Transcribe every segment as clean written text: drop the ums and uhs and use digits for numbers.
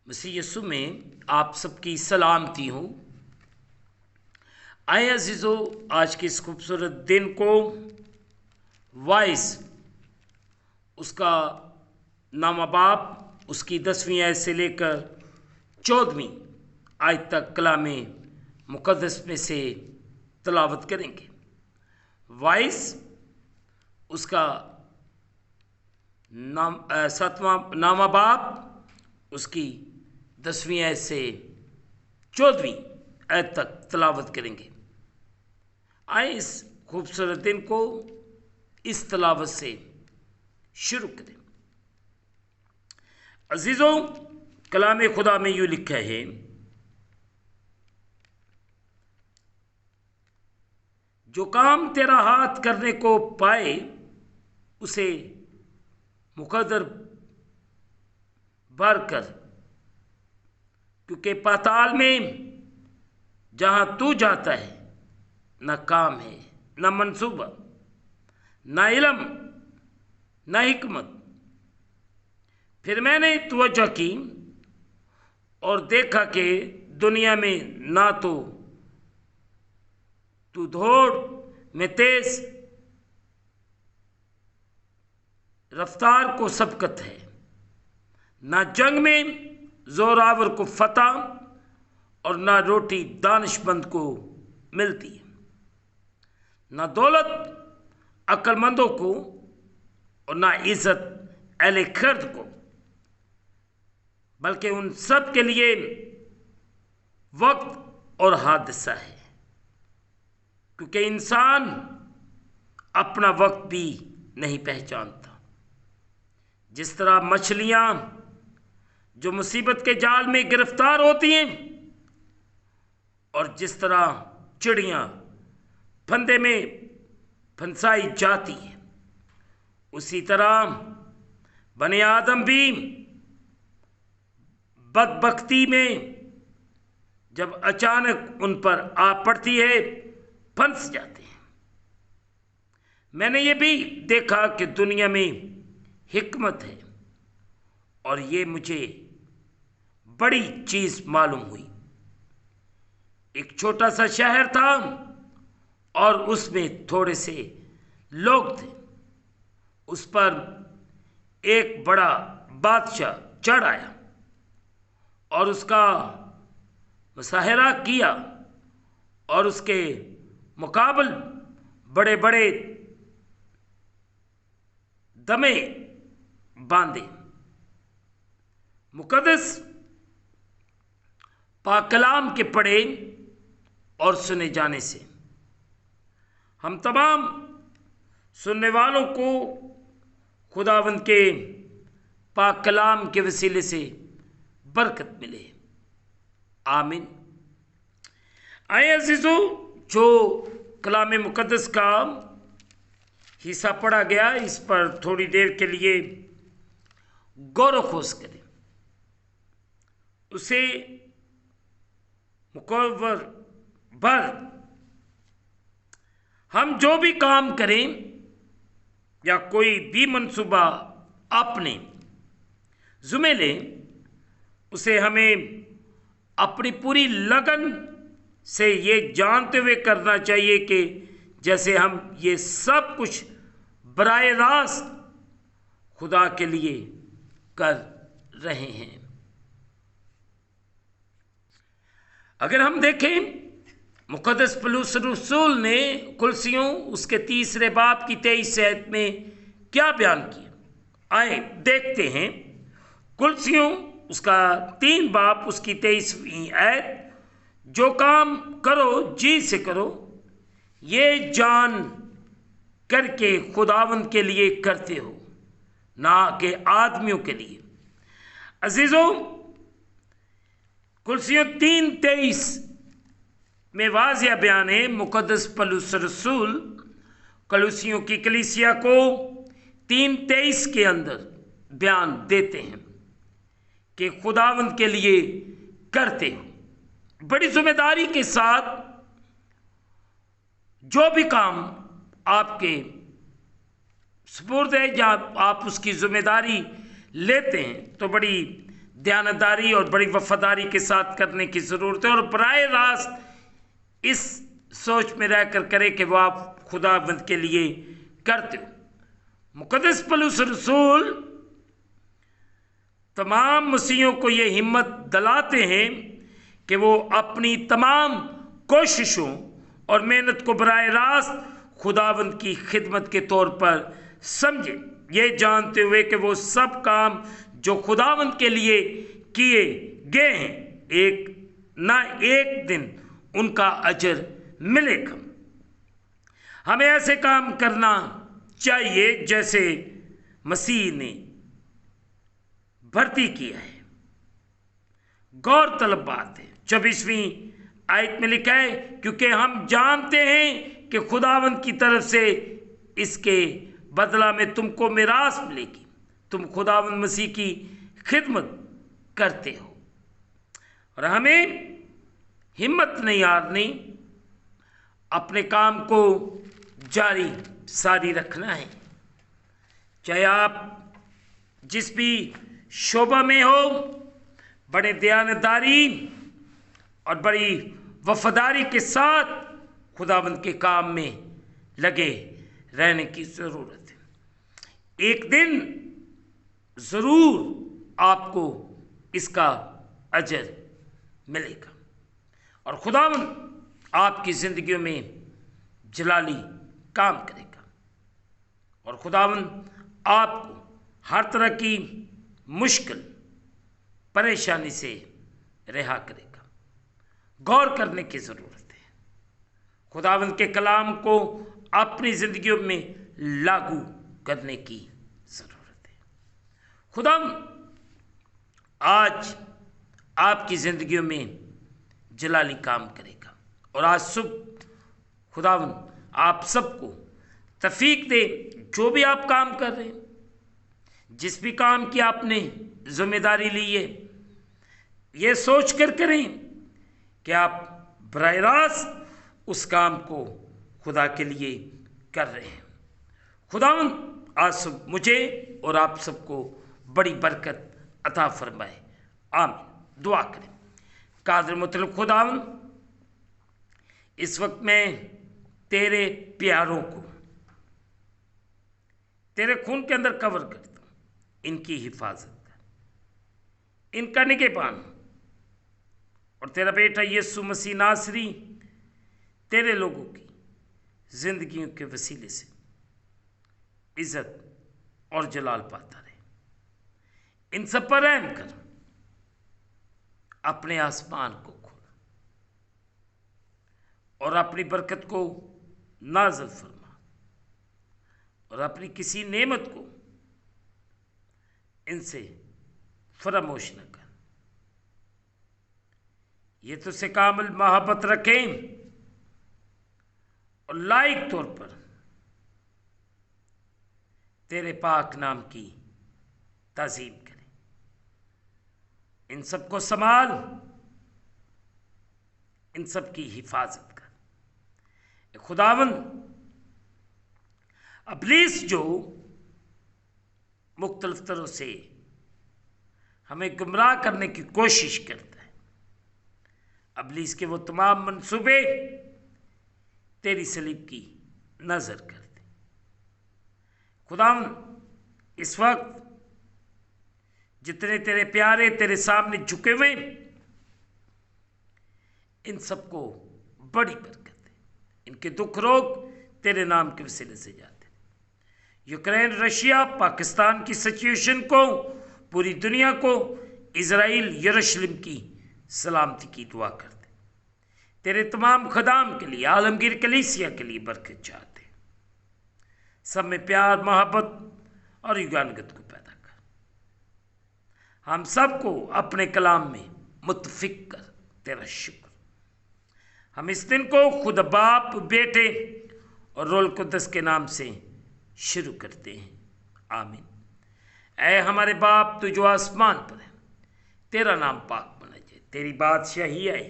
मसीह यीशु में आप सबकी सलामती हो। आए अजीज़ो, आज के इस खूबसूरत दिन को वाइस उसका नामा बाप उसकी 10वीं आयत से लेकर 14वीं आयत तक कलाम मुक़द्दस में से तलावत करेंगे। वाइस उसका सातवां नामा बाप उसकी 10वीं आयत से 14वीं आयत तक तलावत करेंगे। आए इस खूबसूरत दिन को इस तलावत से शुरू करें। अजीज़ों, कलाम खुदा में यूँ लिखा है, जो काम तेरा हाथ करने को पाए उसे मुकद्दर भर कर, क्योंकि पाताल में जहाँ तू जाता है न काम है, न मंसूबा, न इल्म, न हिकमत। फिर मैंने तवज्जो की और देखा कि दुनिया में ना तो तू दौड़ में तेज रफ्तार को सबकत है, ना जंग में जोरावर को फतह और ना रोटी दानिशमंद को मिलती है, ना दौलत अक्लमंदों को और ना इज्जत अहले खर्द को, बल्कि उन सब के लिए वक्त और हादसा है, क्योंकि इंसान अपना वक्त भी नहीं पहचानता। जिस तरह मछलियां जो मुसीबत के जाल में गिरफ्तार होती हैं और जिस तरह चिड़ियां फंदे में फंसाई जाती हैं, उसी तरह बने आदम भी बदबख्ती में जब अचानक उन पर आ पड़ती है फंस जाते हैं। मैंने ये भी देखा कि दुनिया में हिकमत है, और ये मुझे बड़ी चीज़ मालूम हुई। एक छोटा सा शहर था और उसमें थोड़े से लोग थे। उस पर एक बड़ा बादशाह चढ़ आया और उसका मुसाहरा किया और उसके मुकाबल बड़े बड़े दमे बांधे। मुकद्दस पाक कलाम के पढ़े और सुने जाने से हम तमाम सुनने वालों को खुदावंद के पाक कलाम के वसीले से बरकत मिले। आमीन। आए अजीज़ों, जो कलाम मुकद्दस का हिस्सा पढ़ा गया, इस पर थोड़ी देर के लिए गौर खोज करें। उसे मुकव्वर भर हम जो भी काम करें या कोई भी मंसूबा अपने जुम्मे लें, उसे हमें अपनी पूरी लगन से ये जानते हुए करना चाहिए कि जैसे हम ये सब कुछ बराए रास्त खुदा के लिए कर रहे हैं। अगर हम देखें, मुक़द्दस पौलुस रसूल ने कुलसियों उसके 3 बाब की 23 आयत में क्या बयान किया, आए देखते हैं। कुलसियों उसका 3 बाब उसकी 23वीं आयत, जो काम करो जी से करो, ये जान करके खुदावंद के लिए करते हो, ना कि आदमियों के लिए। अजीज़ों, कुलसियों 3:23 में वाज़िया बयान है। मुक़द्दस पौलुस रसूल कुलसियों की कलीसिया को 3:23 के अंदर बयान देते हैं कि खुदावंद के लिए करते हो। बड़ी जिम्मेदारी के साथ जो भी काम आपके सुपुर्द है या आप उसकी जिम्मेदारी लेते हैं, तो बड़ी दयानतदारी और बड़ी वफादारी के साथ करने की ज़रूरत है, और बराह रास्त इस सोच में रहकर करे कि वो आप खुदावंद के लिए करते हो। मुक़द्दस पौलुस रसूल तमाम मसीहों को ये हिम्मत दिलाते हैं कि वो अपनी तमाम कोशिशों और मेहनत को बराह रास्त खुदावंद की खिदमत के तौर पर समझे, ये जानते हुए कि वो सब काम जो खुदावंद के लिए किए गए हैं एक दिन उनका अजर मिलेगा। हमें ऐसे काम करना चाहिए जैसे मसीह ने भर्ती किया है। गौरतलब बात है 24वीं आयत में लिखा है, क्योंकि हम जानते हैं कि खुदावंद की तरफ से इसके बदला में तुमको मिरास मिलेगी, तुम खुदावंद मसीह की खिदमत करते हो। और हमें हिम्मत नहीं हारनी, अपने काम को जारी सारी रखना है, चाहे आप जिस भी शोबा में हो, बड़े दयानतदारी और बड़ी वफादारी के साथ खुदावंद के काम में लगे रहने की ज़रूरत है। एक दिन ज़रूर आपको इसका अजर मिलेगा और खुदावंद आपकी ज़िंदगियों में जलाली काम करेगा, और खुदावंद आपको हर तरह की मुश्किल परेशानी से रिहा करेगा। गौर करने की ज़रूरत है, खुदावंद के कलाम को अपनी ज़िंदगियों में लागू करने की ज़रूरत है। खुदावंद आज आपकी ज़िंदगियों में जलाली काम करेगा, और आज सुबह खुदावंद आप सबको तौफीक दे, जो भी आप काम कर रहे हैं, जिस भी काम की आपने जिम्मेदारी ली है, ये सोच कर करें कि आप बराह रास्त उस काम को खुदा के लिए कर रहे हैं। खुदावंद आज सब मुझे और आप सबको बड़ी बरकत अता फरमाए, आमीन। दुआ करें। कादिर मुतलब खुदावंद, इस वक्त मैं तेरे प्यारों को तेरे खून के अंदर कवर करता हूँ, इनकी हिफाजत कर, इनका निगहबान, और तेरा बेटा यीशु मसीह नासरी तेरे लोगों की जिंदगियों के वसीले से इज्जत और जलाल पाता रहे। इन सब पर रहम कर, अपने आसमान को खोल और अपनी बरकत को नाज़िल फरमा, और अपनी किसी नेमत को इनसे फरामोश न कर। ये तुझसे कामिल मोहब्बत रखें और लायक तौर पर तेरे पाक नाम की ताज़ीम करें। इन सबको संभाल, इन सब की हिफाजत कर। खुदावंद, इब्लीस जो मुख्तलिफ तरह से हमें गुमराह करने की कोशिश करता है, इब्लीस के वो तमाम मंसूबे तेरी सलीब की नज़र कर दे। खुदावंद, इस वक्त जितने तेरे प्यारे तेरे सामने झुके हुए, इन सबको बड़ी बरकत है। इनके दुख रोग तेरे नाम के वसीले से जाते। यूक्रेन, रशिया, पाकिस्तान की सिचुएशन को, पूरी दुनिया को, इज़राइल, यरूशलेम की सलामती की दुआ करते। तेरे तमाम खदाम के लिए, आलमगीर कलीसिया के लिए बरकत चाहते। सब में प्यार, मोहब्बत और युगानुगत को पैदा कर। हम सबको अपने कलाम में मुत्तफिक कर। तेरा शुक्र। हम इस दिन को खुद बाप, बेटे और रोल कुद्दस के नाम से शुरू करते हैं, आमीन। ऐ हमारे बाप, तू जो आसमान पर है, तेरा नाम पाक बना जाए, तेरी बादशाही आए,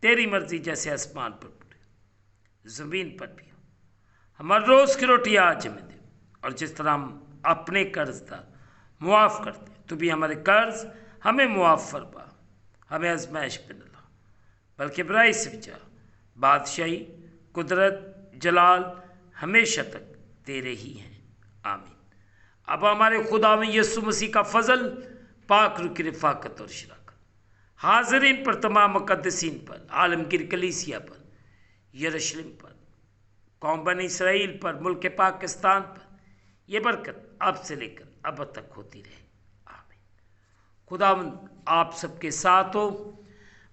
तेरी मर्जी जैसे आसमान पर पूरे ज़मीन पर भी हो। हमारे रोज़ की रोटी आज हमें दे, और जिस तरह हम अपने कर्जदार मुआफ़ करते, तू भी हमारे कर्ज हमें मुआफ़ फरमा, हमें आजमाइश पे न ला, बल्कि बुराई से बचा। बादशाही, कुदरत, जलाल हमेशा तक तेरे ही हैं, आमीन। अब हमारे खुदा में यीशु मसीह का फजल, पाक रूह की रफ़ाकत और शराकत हाज़रीन पर, तमाम मुक़द्दसीन पर, आलमगीर कलीसिया पर, यरूशलेम पर, कौम बनी इसराइल पर, मुल्क पाकिस्तान पर, यह बरकत अब से लेकर अब तक होती रहे, आमीन। खुदावंद आप सबके साथ हो।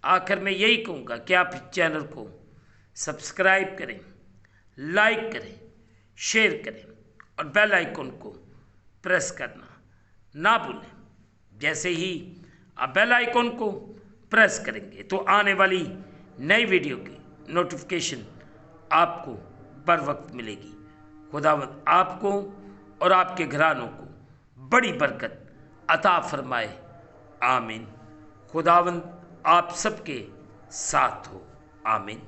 आखिर में यही कहूँगा कि आप इस चैनल को सब्सक्राइब करें, लाइक करें, शेयर करें और बेल आइकन को प्रेस करना ना भूलें। जैसे ही आप बेल आइकन को प्रेस करेंगे तो आने वाली नई वीडियो की नोटिफिकेशन आपको बर वक्त मिलेगी। खुदावंद आपको और आपके घरानों को बड़ी बरकत अता फरमाए, आमीन। खुदावंद आप सबके साथ हो, आमीन।